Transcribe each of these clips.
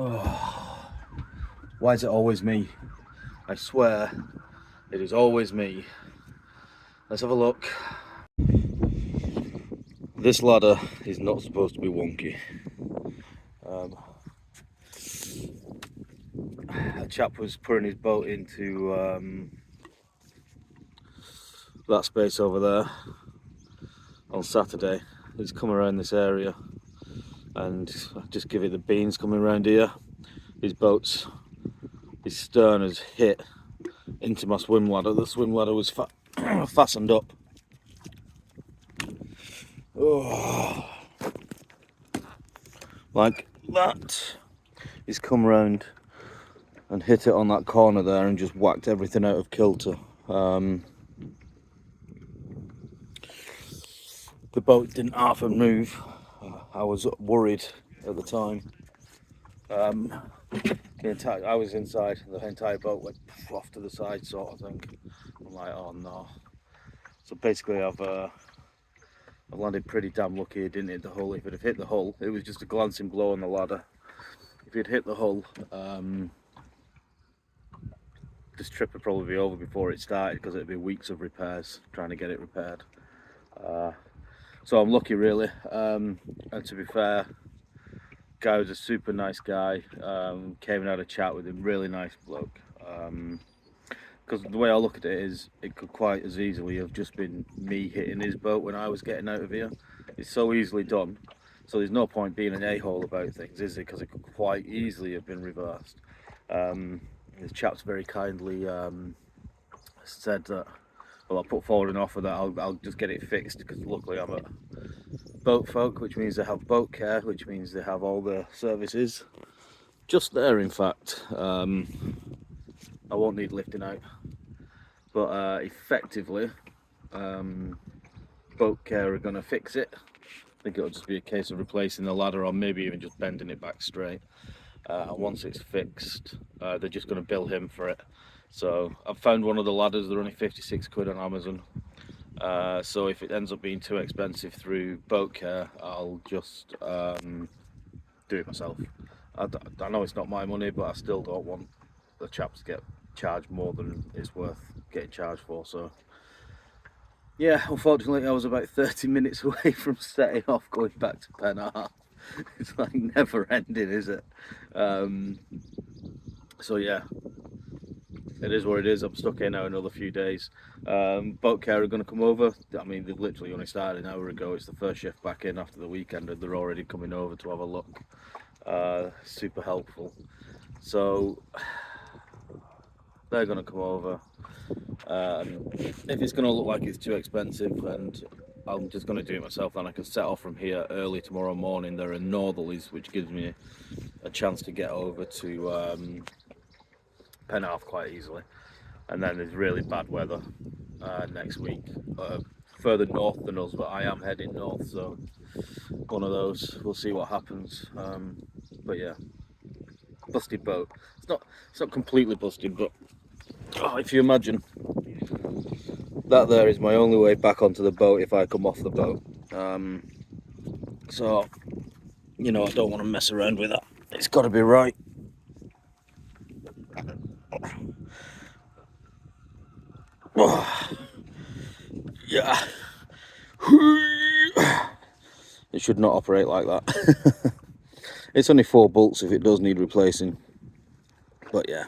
Oh, why is it always me? I swear, it is always me. Let's have a look. This ladder is not supposed to be wonky. A chap was putting his boat into that space over there on Saturday. He's come around this area and just give it the beans coming around here. His stern has hit into my swim ladder. The swim ladder was fastened up. Oh, like that. He's come round and hit it on that corner there and just whacked everything out of kilter. The boat didn't half move. I was worried at the time. I was inside, the entire boat went off to the side, sort of thing. I'm like, oh no. So basically I've landed pretty damn lucky it didn't hit the hull. If it had hit the hull, it was just a glancing blow on the ladder. If it hit the hull, this trip would probably be over before it started, because it'd be weeks of repairs trying to get it repaired. So I'm lucky really, and to be fair, guy was a super nice guy. Came and had a chat with him, really nice bloke. Because the way I look at it is, it could quite as easily have just been me hitting his boat when I was getting out of here. It's so easily done, so there's no point being an a-hole about things, is it? Because it could quite easily have been reversed. This chap's very kindly said that, well, I'll put forward an offer that I'll just get it fixed, because luckily I'm at Boat Folk, which means they have boat care, which means they have all the services just there. In fact, I won't need lifting out, but effectively boat care are going to fix it. I think it'll just be a case of replacing the ladder, or maybe even just bending it back straight. Once it's fixed, they're just going to bill him for it. So I've found one of the ladders, they're only 56 quid on Amazon. So if it ends up being too expensive through boat care, I'll just do it myself. I know it's not my money, but I still don't want the chaps to get charged more than it's worth getting charged for. So yeah, unfortunately I was about 30 minutes away from setting off going back to Penarth. It's like never ending, is it? So yeah, it is what it is. I'm stuck here now another few days. Boat care are going to come over. I mean, they've literally only started an hour ago. It's the first shift back in after the weekend, and they're already coming over to have a look. Super helpful. So they're going to come over. If it's going to look like it's too expensive, and I'm just going to do it myself, then I can set off from here early tomorrow morning. There are northerlies, which gives me a chance to get over to Penarth quite easily. And then there's really bad weather next week, further north than us, but I am heading north, so one of those. We'll see what happens. But yeah, busted boat. It's not completely busted, but if you imagine that there is my only way back onto the boat if I come off the boat. So you know, I don't want to mess around with that. It's got to be right. Yeah. It should not operate like that. It's only 4 bolts if it does need replacing. But yeah.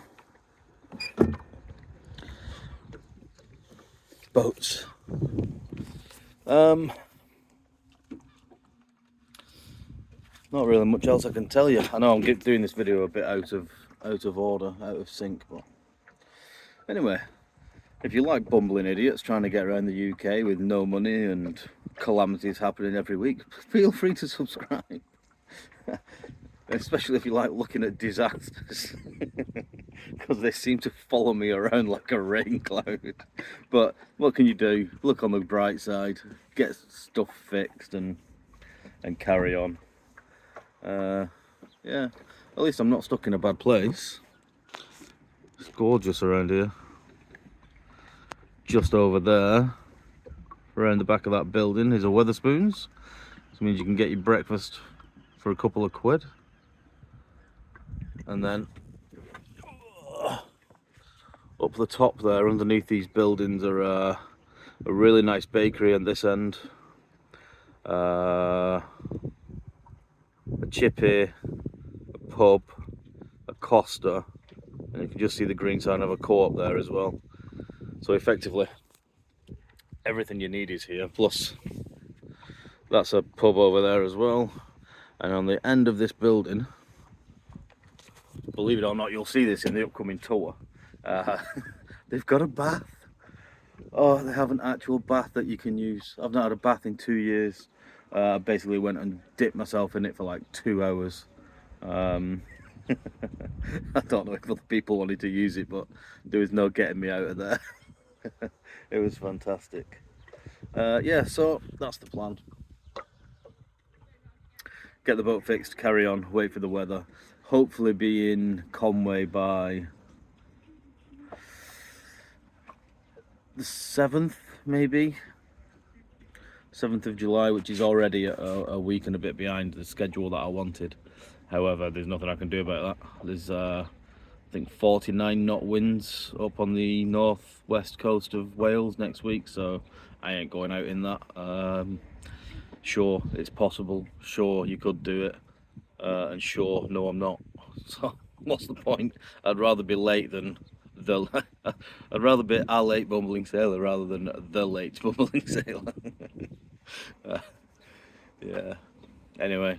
Boats. Not really much else I can tell you. I know I'm doing this video a bit out of order, out of sync, but anyway, if you like bumbling idiots trying to get around the UK with no money and calamities happening every week, feel free to subscribe. Especially if you like looking at disasters, because they seem to follow me around like a rain cloud. But what can you do? Look on the bright side, get stuff fixed and carry on. Yeah, at least I'm not stuck in a bad place. It's gorgeous around here. Just over there, around the back of that building, is a Wetherspoons. This means you can get your breakfast for a couple of quid. and then up the top there, underneath these buildings, are a really nice bakery on this end, a chippy, a pub, a Costa, and you can just see the green sign of a co-op there as well. So effectively, everything you need is here, plus that's a pub over there as well. And on the end of this building, believe it or not, you'll see this in the upcoming tour, they've got a bath. Oh, they have an actual bath that you can use. I've not had a bath in 2 years. I basically went and dipped myself in it for like 2 hours. I don't know if other people wanted to use it, but there was no getting me out of there. It was fantastic. Yeah, so that's the plan. Get the boat fixed, carry on, wait for the weather. Hopefully be in Conway by the 7th, maybe. 7th of July, which is already a week and a bit behind the schedule that I wanted. However, there's nothing I can do about that. There's I think 49 knot winds up on the northwest coast of Wales next week, so I ain't going out in that. Sure, it's possible, sure you could do it, and sure, no I'm not. So what's the point? I'd rather be late than I'd rather be a late bumbling sailor rather than the late bumbling sailor. Yeah, anyway,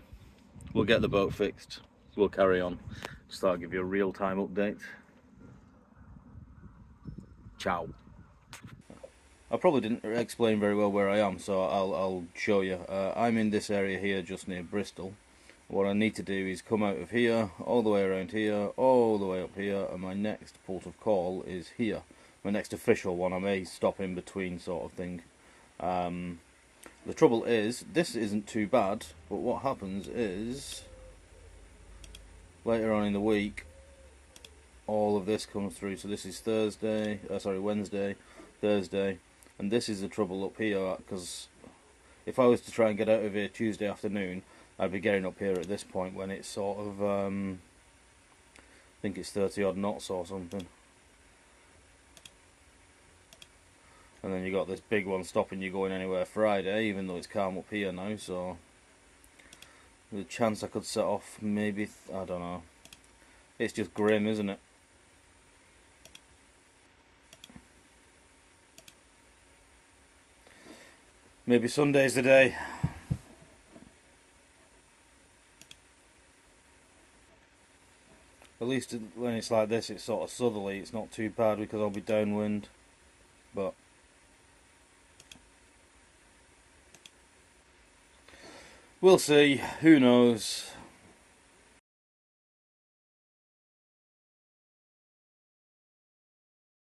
we'll get the boat fixed, we'll carry on. Just thought I'd give you a real-time update. Ciao. I probably didn't explain very well where I am, so I'll show you. I'm in this area here just near Bristol. What I need to do is come out of here, all the way around here, all the way up here, and my next port of call is here. My next official one. I may stop in between, sort of thing. The trouble is, this isn't too bad, but what happens is, later on in the week, all of this comes through. So this is Wednesday, Thursday, and this is the trouble up here, because if I was to try and get out of here Tuesday afternoon, I'd be getting up here at this point when it's sort of, I think it's 30 odd knots or something. And then you got this big one stopping you going anywhere Friday, even though it's calm up here now, so there's a chance I could set off maybe, I don't know. It's just grim, isn't it? Maybe Sunday's the day. At least when it's like this, it's sort of southerly, it's not too bad because I'll be downwind. But we'll see, who knows.